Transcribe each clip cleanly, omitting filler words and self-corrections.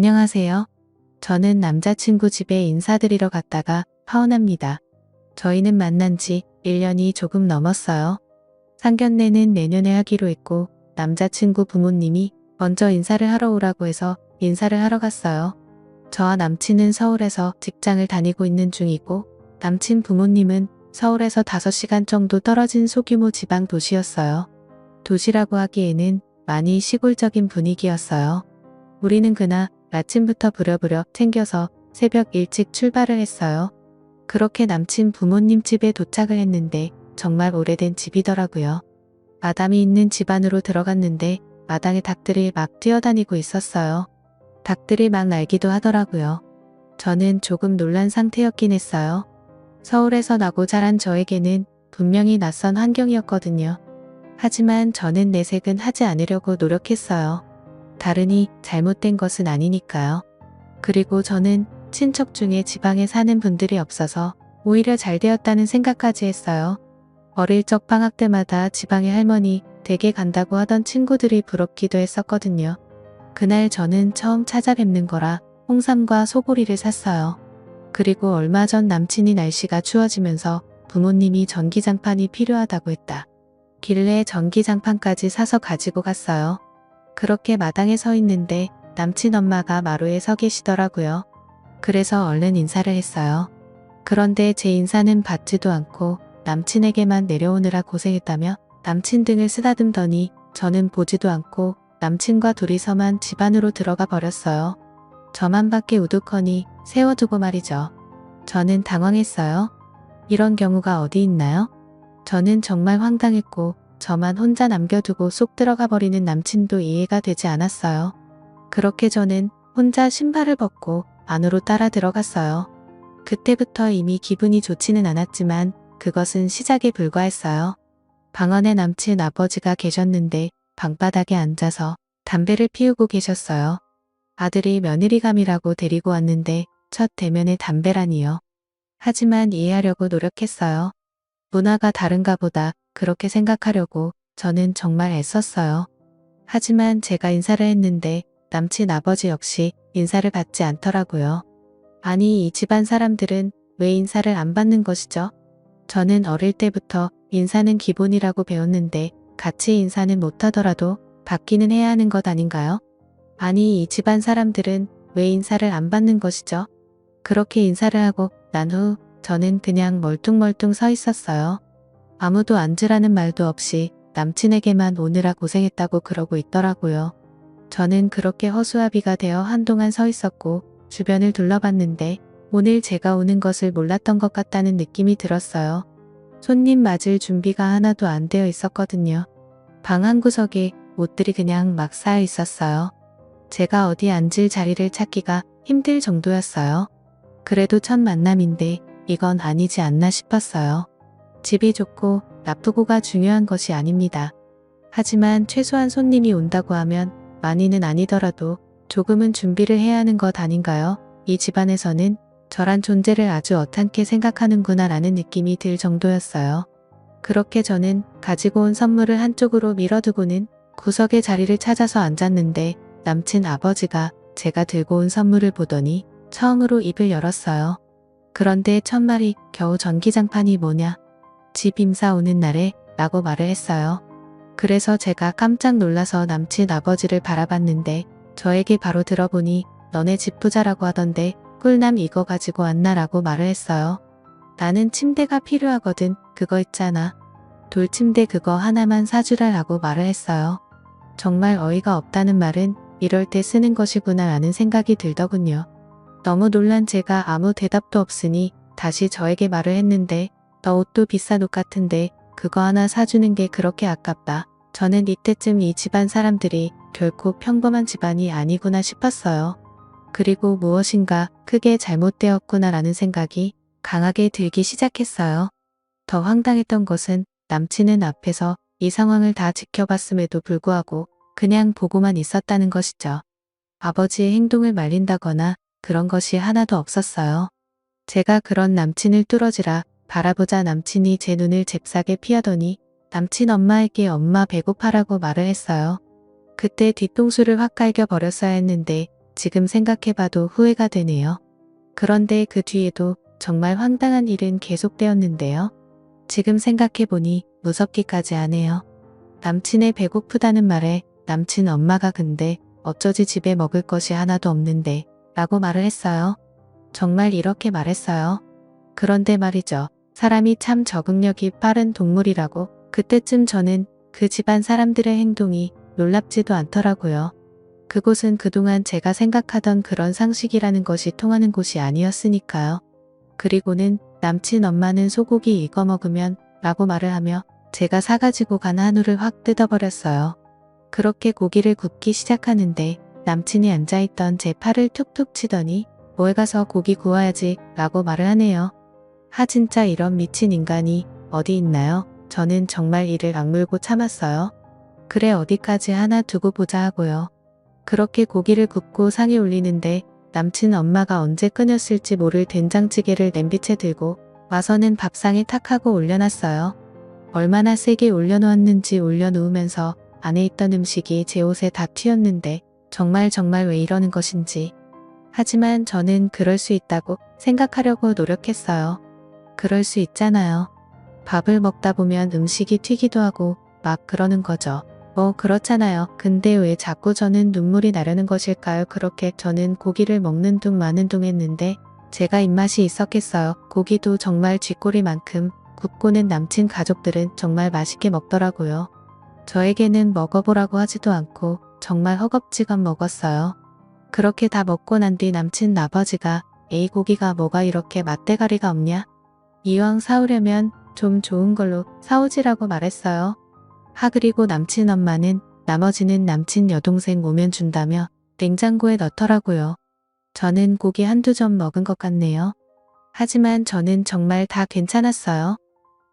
안녕하세요. 저는 남자친구 집에 인사드리러 갔다가 파혼합니다. 저희는 만난 지 1년이 조금 넘었어요. 상견례는 내년에 하기로 했고 남자친구 부모님이 먼저 인사를 하러 오라고 해서 인사를 하러 갔어요. 저와 남친은 서울에서 직장을 다니고 있는 중이고 남친 부모님은 서울에서 5시간 정도 떨어진 소규모 지방 도시였어요. 도시라고 하기에는 많이 시골적인 분위기였어요. 우리는 그날 아침부터 부랴부랴 챙겨서 새벽 일찍 출발을 했어요. 그렇게 남친 부모님 집에 도착을 했는데 정말 오래된 집이더라고요. 마당이 있는 집 안으로 들어갔는데 마당에 닭들이 막 뛰어다니고 있었어요. 닭들이 막 날기도 하더라고요. 저는 조금 놀란 상태였긴 했어요. 서울에서 나고 자란 저에게는 분명히 낯선 환경이었거든요. 하지만 저는 내색은 하지 않으려고 노력했어요. 다르니 잘못된 것은 아니니까요. 그리고 저는 친척 중에 지방에 사는 분들이 없어서 오히려 잘 되었다는 생각까지 했어요. 어릴 적 방학 때마다 지방에 할머니 댁에 간다고 하던 친구들이 부럽기도 했었거든요. 그날 저는 처음 찾아뵙는 거라 홍삼과 소고리를 샀어요. 그리고 얼마 전 남친이 날씨가 추워지면서 부모님이 전기장판이 필요하다고 했다. 길래 전기장판까지 사서 가지고 갔어요. 그렇게 마당에 서 있는데 남친 엄마가 마루에 서 계시더라고요. 그래서 얼른 인사를 했어요. 그런데 제 인사는 받지도 않고 남친에게만 내려오느라 고생했다며 남친 등을 쓰다듬더니 저는 보지도 않고 남친과 둘이서만 집 안으로 들어가 버렸어요. 저만 밖에 우두커니 세워두고 말이죠. 저는 당황했어요. 이런 경우가 어디 있나요? 저는 정말 황당했고 저만 혼자 남겨두고 쏙 들어가 버리는 남친도 이해가 되지 않았어요. 그렇게 저는 혼자 신발을 벗고 안으로 따라 들어갔어요. 그때부터 이미 기분이 좋지는 않았지만 그것은 시작에 불과했어요. 방 안에 남친 아버지가 계셨는데 방바닥에 앉아서 담배를 피우고 계셨어요. 아들이 며느리감이라고 데리고 왔는데 첫 대면에 담배라니요. 하지만 이해하려고 노력했어요. 문화가 다른가 보다 그렇게 생각하려고 저는 정말 애썼어요. 하지만 제가 인사를 했는데 남친 아버지 역시 인사를 받지 않더라고요. 아니, 이 집안 사람들은 왜 인사를 안 받는 것이죠? 저는 어릴 때부터 인사는 기본이라고 배웠는데 같이 인사는 못하더라도 받기는 해야 하는 것 아닌가요? 아니, 이 집안 사람들은 왜 인사를 안 받는 것이죠? 그렇게 인사를 하고 난 후 저는 그냥 멀뚱멀뚱 서 있었어요. 아무도 앉으라는 말도 없이 남친에게만 오느라 고생했다고 그러고 있더라고요. 저는 그렇게 허수아비가 되어 한동안 서 있었고 주변을 둘러봤는데 오늘 제가 오는 것을 몰랐던 것 같다는 느낌이 들었어요. 손님 맞을 준비가 하나도 안 되어 있었거든요. 방 한 구석에 옷들이 그냥 막 쌓여 있었어요. 제가 어디 앉을 자리를 찾기가 힘들 정도였어요. 그래도 첫 만남인데 이건 아니지 않나 싶었어요. 집이 좋고 나쁘고가 중요한 것이 아닙니다. 하지만 최소한 손님이 온다고 하면 많이는 아니더라도 조금은 준비를 해야 하는 것 아닌가요? 이 집안에서는 저란 존재를 아주 어탕게 생각하는구나 라는 느낌이 들 정도였어요. 그렇게 저는 가지고 온 선물을 한쪽으로 밀어두고는 구석에 자리를 찾아서 앉았는데 남친 아버지가 제가 들고 온 선물을 보더니 처음으로 입을 열었어요. 그런데 첫 말이 겨우 전기장판이 뭐냐? 집 임사 오는 날에 라고 말을 했어요. 그래서 제가 깜짝 놀라서 남친 아버지를 바라봤는데 저에게 바로 들어보니 너네 집 부자라고 하던데 꿀남 이거 가지고 왔나 라고 말을 했어요. 나는 침대가 필요하거든. 그거 있잖아. 돌침대 그거 하나만 사주라 라고 말을 했어요. 정말 어이가 없다는 말은 이럴 때 쓰는 것이구나 라는 생각이 들더군요. 너무 놀란 제가 아무 대답도 없으니 다시 저에게 말을 했는데 너 옷도 비싼 옷 같은데 그거 하나 사주는 게 그렇게 아깝다. 저는 이때쯤 이 집안 사람들이 결코 평범한 집안이 아니구나 싶었어요. 그리고 무엇인가 크게 잘못되었구나 라는 생각이 강하게 들기 시작했어요. 더 황당했던 것은 남친은 앞에서 이 상황을 다 지켜봤음에도 불구하고 그냥 보고만 있었다는 것이죠. 아버지의 행동을 말린다거나 그런 것이 하나도 없었어요. 제가 그런 남친을 뚫어지라 바라보자 남친이 제 눈을 잽싸게 피하더니 남친 엄마에게 엄마 배고파라고 말을 했어요. 그때 뒤통수를 확 갈겨 버렸어야 했는데 지금 생각해봐도 후회가 되네요. 그런데 그 뒤에도 정말 황당한 일은 계속되었는데요. 지금 생각해보니 무섭기까지 하네요. 남친의 배고프다는 말에 남친 엄마가 근데 어쩌지 집에 먹을 것이 하나도 없는데 라고 말을 했어요. 정말 이렇게 말했어요. 그런데 말이죠. 사람이 참 적응력이 빠른 동물이라고 그때쯤 저는 그 집안 사람들의 행동이 놀랍지도 않더라고요. 그곳은 그동안 제가 생각하던 그런 상식이라는 것이 통하는 곳이 아니었으니까요. 그리고는 남친 엄마는 소고기 익어 먹으면 라고 말을 하며 제가 사가지고 간 한우를 확 뜯어버렸어요. 그렇게 고기를 굽기 시작하는데 남친이 앉아있던 제 팔을 툭툭 치더니 뭐에 가서 고기 구워야지 라고 말을 하네요. 진짜 이런 미친 인간이 어디 있나요? 저는 정말 이를 악물고 참았어요. 그래 어디까지 하나 두고 보자 하고요. 그렇게 고기를 굽고 상에 올리는데 남친 엄마가 언제 끓였을지 모를 된장찌개를 냄비채 들고 와서는 밥상에 탁 하고 올려놨어요. 얼마나 세게 올려놓았는지 올려놓으면서 안에 있던 음식이 제 옷에 다 튀었는데 정말 왜 이러는 것인지. 하지만 저는 그럴 수 있다고 생각하려고 노력했어요. 그럴 수 있잖아요. 밥을 먹다 보면 음식이 튀기도 하고 막 그러는 거죠. 그렇잖아요. 근데 왜 자꾸 저는 눈물이 나려는 것일까요? 그렇게 저는 고기를 먹는 둥 마는 둥 했는데 제가 입맛이 있었겠어요. 고기도 정말 쥐꼬리만큼 굽고는 남친 가족들은 정말 맛있게 먹더라고요. 저에게는 먹어보라고 하지도 않고 정말 허겁지겁 먹었어요. 그렇게 다 먹고 난 뒤 남친 아버지가 에이 고기가 뭐가 이렇게 맛대가리가 없냐? 이왕 사오려면 좀 좋은 걸로 사오지라고 말했어요. 그리고 남친 엄마는 나머지는 남친 여동생 오면 준다며 냉장고에 넣더라고요. 저는 고기 한두 점 먹은 것 같네요. 하지만 저는 정말 다 괜찮았어요.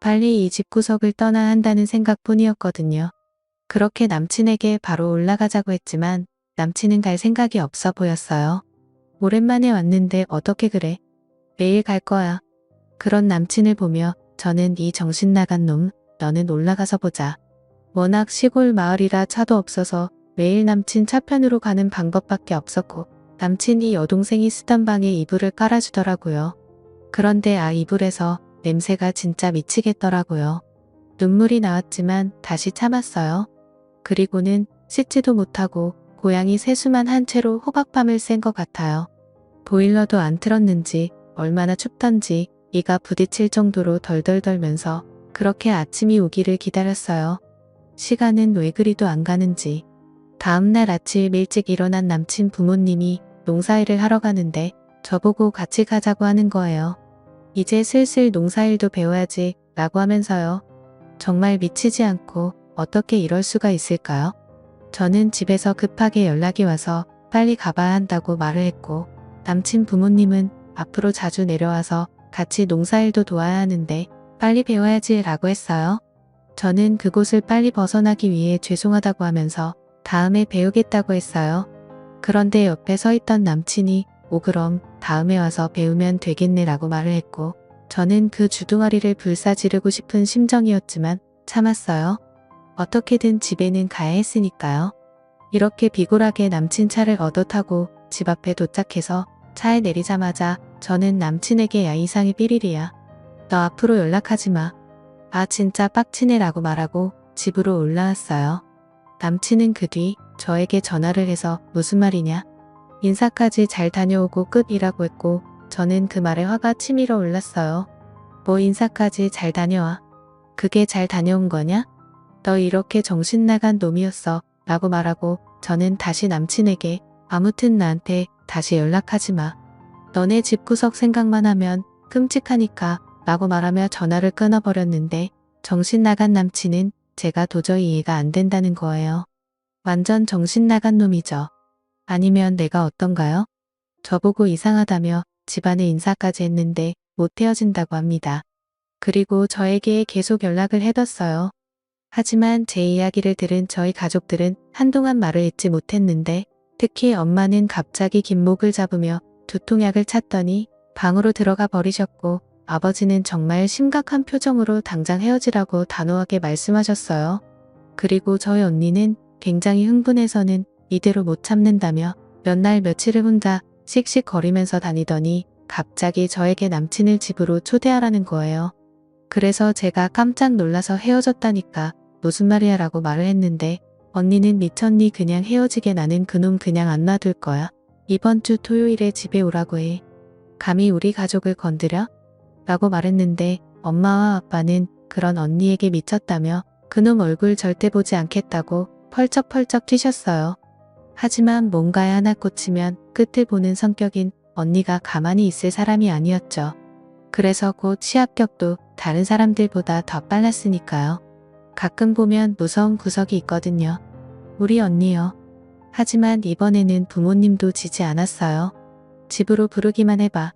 빨리 이 집구석을 떠나야 한다는 생각뿐이었거든요. 그렇게 남친에게 바로 올라가자고 했지만 남친은 갈 생각이 없어 보였어요. 오랜만에 왔는데 어떻게 그래? 매일 갈 거야. 그런 남친을 보며 저는 이 정신 나간 놈, 너는 올라가서 보자. 워낙 시골 마을이라 차도 없어서 매일 남친 차편으로 가는 방법밖에 없었고 남친이 여동생이 쓰던 방에 이불을 깔아주더라고요. 그런데 이불에서 냄새가 진짜 미치겠더라고요. 눈물이 나왔지만 다시 참았어요. 그리고는 씻지도 못하고 고양이 세수만 한 채로 호박밤을 샌 것 같아요. 보일러도 안 틀었는지 얼마나 춥던지 이가 부딪힐 정도로 덜덜 떨면서 그렇게 아침이 오기를 기다렸어요. 시간은 왜 그리도 안 가는지. 다음날 아침 일찍 일어난 남친 부모님이 농사일을 하러 가는데 저보고 같이 가자고 하는 거예요. 이제 슬슬 농사일도 배워야지 라고 하면서요. 정말 미치지 않고 어떻게 이럴 수가 있을까요? 저는 집에서 급하게 연락이 와서 빨리 가봐야 한다고 말을 했고 남친 부모님은 앞으로 자주 내려와서 같이 농사일도 도와야 하는데 빨리 배워야지 라고 했어요. 저는 그곳을 빨리 벗어나기 위해 죄송하다고 하면서 다음에 배우겠다고 했어요. 그런데 옆에 서 있던 남친이 그럼 다음에 와서 배우면 되겠네 라고 말을 했고 저는 그 주둥아리를 불사지르고 싶은 심정이었지만 참았어요. 어떻게든 집에는 가야 했으니까요. 이렇게 비굴하게 남친 차를 얻어 타고 집 앞에 도착해서 차에 내리자마자 저는 남친에게 야 이상이 삐리리야. 너 앞으로 연락하지 마. 진짜 빡치네 라고 말하고 집으로 올라왔어요. 남친은 그 뒤 저에게 전화를 해서 무슨 말이냐? 인사까지 잘 다녀오고 끝이라고 했고 저는 그 말에 화가 치밀어 올랐어요. 뭐 인사까지 잘 다녀와. 그게 잘 다녀온 거냐? 너 이렇게 정신 나간 놈이었어 라고 말하고 저는 다시 남친에게 아무튼 나한테 다시 연락하지 마. 너네 집구석 생각만 하면 끔찍하니까 라고 말하며 전화를 끊어버렸는데 정신 나간 남친은 제가 도저히 이해가 안 된다는 거예요. 완전 정신 나간 놈이죠. 아니면 내가 어떤가요? 저보고 이상하다며 집안에 인사까지 했는데 못 헤어진다고 합니다. 그리고 저에게 계속 연락을 해뒀어요. 하지만 제 이야기를 들은 저희 가족들은 한동안 말을 잇지 못했는데 특히 엄마는 갑자기 김목을 잡으며 두통약을 찾더니 방으로 들어가 버리셨고 아버지는 정말 심각한 표정으로 당장 헤어지라고 단호하게 말씀하셨어요. 그리고 저희 언니는 굉장히 흥분해서는 이대로 못 참는다며 몇 날 며칠을 혼자 씩씩거리면서 다니더니 갑자기 저에게 남친을 집으로 초대하라는 거예요. 그래서 제가 깜짝 놀라서 헤어졌다니까 무슨 말이야 라고 말을 했는데 언니는 미쳤니 그냥 헤어지게 나는 그놈 그냥 안 놔둘 거야. 이번 주 토요일에 집에 오라고 해. 감히 우리 가족을 건드려? 라고 말했는데 엄마와 아빠는 그런 언니에게 미쳤다며 그놈 얼굴 절대 보지 않겠다고 펄쩍펄쩍 뛰셨어요. 하지만 뭔가에 하나 꽂히면 끝을 보는 성격인 언니가 가만히 있을 사람이 아니었죠. 그래서 곧 시합격도 다른 사람들보다 더 빨랐으니까요. 가끔 보면 무서운 구석이 있거든요. 우리 언니요. 하지만 이번에는 부모님도 지지 않았어요. 집으로 부르기만 해봐.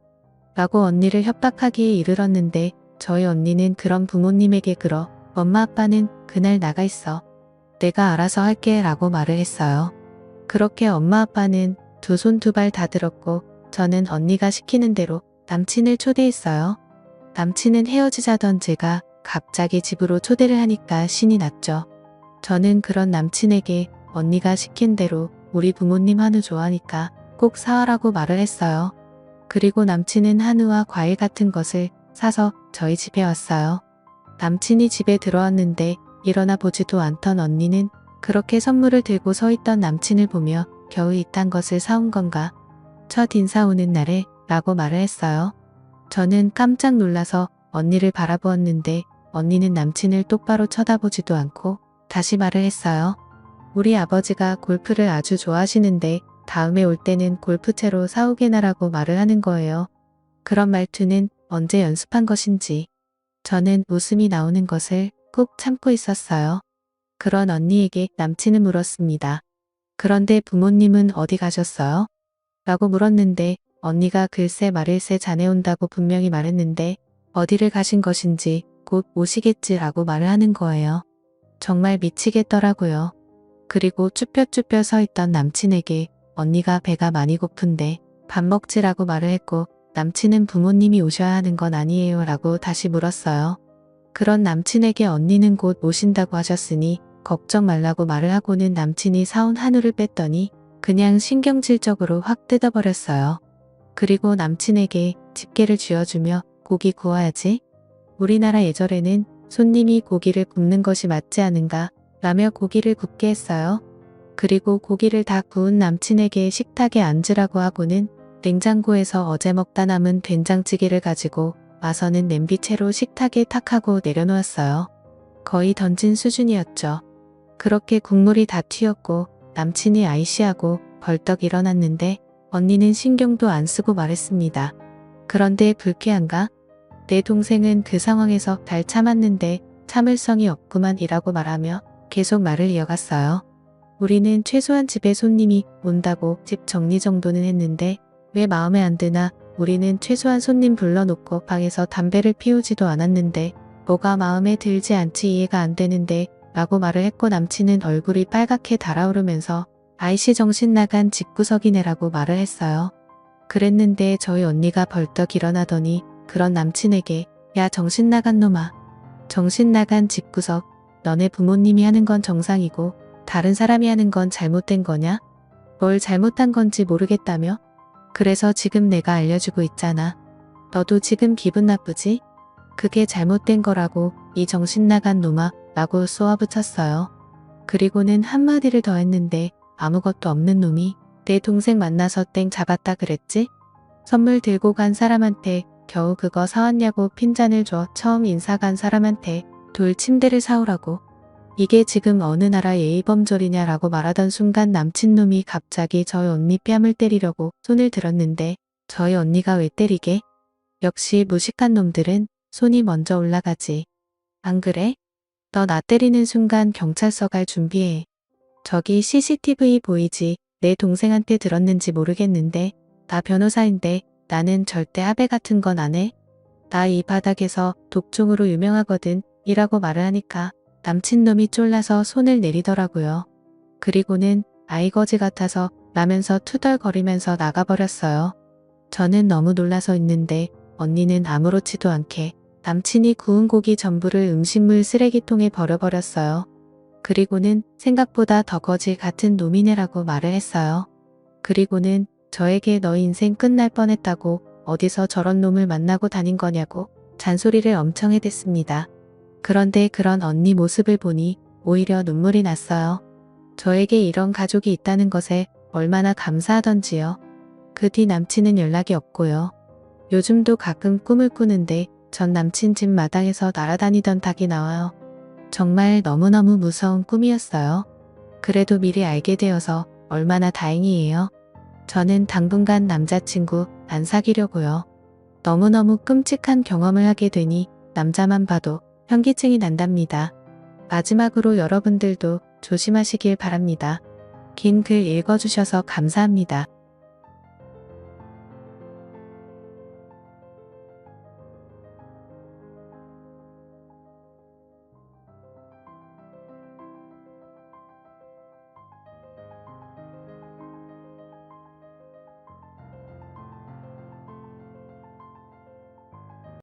라고 언니를 협박하기에 이르렀는데 저희 언니는 그런 부모님에게 그러 엄마 아빠는 그날 나가 있어. 내가 알아서 할게 라고 말을 했어요. 그렇게 엄마 아빠는 두 손 두 발 다 들었고 저는 언니가 시키는 대로 남친을 초대했어요. 남친은 헤어지자던 제가 갑자기 집으로 초대를 하니까 신이 났죠. 저는 그런 남친에게 언니가 시킨 대로 우리 부모님 한우 좋아하니까 꼭 사와라고 말을 했어요. 그리고 남친은 한우와 과일 같은 것을 사서 저희 집에 왔어요. 남친이 집에 들어왔는데 일어나 보지도 않던 언니는 그렇게 선물을 들고 서 있던 남친을 보며 겨우 이딴 것을 사온 건가? 첫 인사 오는 날에 라고 말을 했어요. 저는 깜짝 놀라서 언니를 바라보았는데 언니는 남친을 똑바로 쳐다보지도 않고 다시 말을 했어요. 우리 아버지가 골프를 아주 좋아하시는데 다음에 올 때는 골프채로 사오게나라고 말을 하는 거예요. 그런 말투는 언제 연습한 것인지 저는 웃음이 나오는 것을 꾹 참고 있었어요. 그런 언니에게 남친은 물었습니다. 그런데 부모님은 어디 가셨어요? 라고 물었는데 언니가 글쎄 말일세 자네 온다고 분명히 말했는데 어디를 가신 것인지 곧 오시겠지 라고 말을 하는 거예요. 정말 미치겠더라고요. 그리고 쭈뼛쭈뼛 서 있던 남친에게 언니가 배가 많이 고픈데 밥 먹지라고 말을 했고 남친은 부모님이 오셔야 하는 건 아니에요 라고 다시 물었어요. 그런 남친에게 언니는 곧 오신다고 하셨으니 걱정 말라고 말을 하고는 남친이 사온 한우를 뺐더니 그냥 신경질적으로 확 뜯어버렸어요. 그리고 남친에게 집게를 쥐어주며 고기 구워야지. 우리나라 예절에는 손님이 고기를 굽는 것이 맞지 않은가 라며 고기를 굽게 했어요. 그리고 고기를 다 구운 남친에게 식탁에 앉으라고 하고는 냉장고에서 어제 먹다 남은 된장찌개를 가지고 와서는 냄비채로 식탁에 탁 하고 내려놓았어요. 거의 던진 수준이었죠. 그렇게 국물이 다 튀었고 남친이 아이씨하고 벌떡 일어났는데 언니는 신경도 안 쓰고 말했습니다. 그런데 불쾌한가? 내 동생은 그 상황에서 잘 참았는데 참을성이 없구만 이라고 말하며 계속 말을 이어갔어요. 우리는 최소한 집에 손님이 온다고 집 정리 정도는 했는데 왜 마음에 안 드나? 우리는 최소한 손님 불러놓고 방에서 담배를 피우지도 않았는데 뭐가 마음에 들지 않지 이해가 안 되는데 라고 말을 했고 남친은 얼굴이 빨갛게 달아오르면서 아이씨 정신 나간 집구석이네라고 말을 했어요. 그랬는데 저희 언니가 벌떡 일어나더니 그런 남친에게 야 정신 나간 놈아. 정신 나간 집구석. 너네 부모님이 하는 건 정상이고 다른 사람이 하는 건 잘못된 거냐? 뭘 잘못한 건지 모르겠다며? 그래서 지금 내가 알려주고 있잖아. 너도 지금 기분 나쁘지? 그게 잘못된 거라고 이 정신 나간 놈아 라고 쏘아붙였어요. 그리고는 한마디를 더 했는데 아무것도 없는 놈이 내 동생 만나서 땡 잡았다 그랬지? 선물 들고 간 사람한테 겨우 그거 사왔냐고 핀잔을 줘 처음 인사 간 사람한테 돌 침대를 사오라고. 이게 지금 어느 나라 예의범절이냐라고 말하던 순간 남친놈이 갑자기 저희 언니 뺨을 때리려고 손을 들었는데 저희 언니가 왜 때리게? 역시 무식한 놈들은 손이 먼저 올라가지. 안 그래? 너 나 때리는 순간 경찰서 갈 준비해. 저기 CCTV 보이지? 내 동생한테 들었는지 모르겠는데 나 변호사인데 나는 절대 합의 같은 건 안 해. 나 이 바닥에서 독종으로 유명하거든 이라고 말을 하니까 남친놈이 쫄라서 손을 내리더라고요. 그리고는 아이거지 같아서 라면서 투덜거리면서 나가버렸어요. 저는 너무 놀라서 있는데 언니는 아무렇지도 않게 남친이 구운 고기 전부를 음식물 쓰레기통에 버려버렸어요. 그리고는 생각보다 더 거지 같은 놈이네라고 말을 했어요. 그리고는 저에게 너 인생 끝날 뻔했다고 어디서 저런 놈을 만나고 다닌 거냐고 잔소리를 엄청 해댔습니다. 그런데 그런 언니 모습을 보니 오히려 눈물이 났어요. 저에게 이런 가족이 있다는 것에 얼마나 감사하던지요. 그 뒤 남친은 연락이 없고요. 요즘도 가끔 꿈을 꾸는데 전 남친 집 마당에서 날아다니던 닭이 나와요. 정말 너무너무 무서운 꿈이었어요. 그래도 미리 알게 되어서 얼마나 다행이에요. 저는 당분간 남자친구 안 사귀려고요. 너무너무 끔찍한 경험을 하게 되니 남자만 봐도 현기증이 난답니다. 마지막으로 여러분들도 조심하시길 바랍니다. 긴 글 읽어주셔서 감사합니다.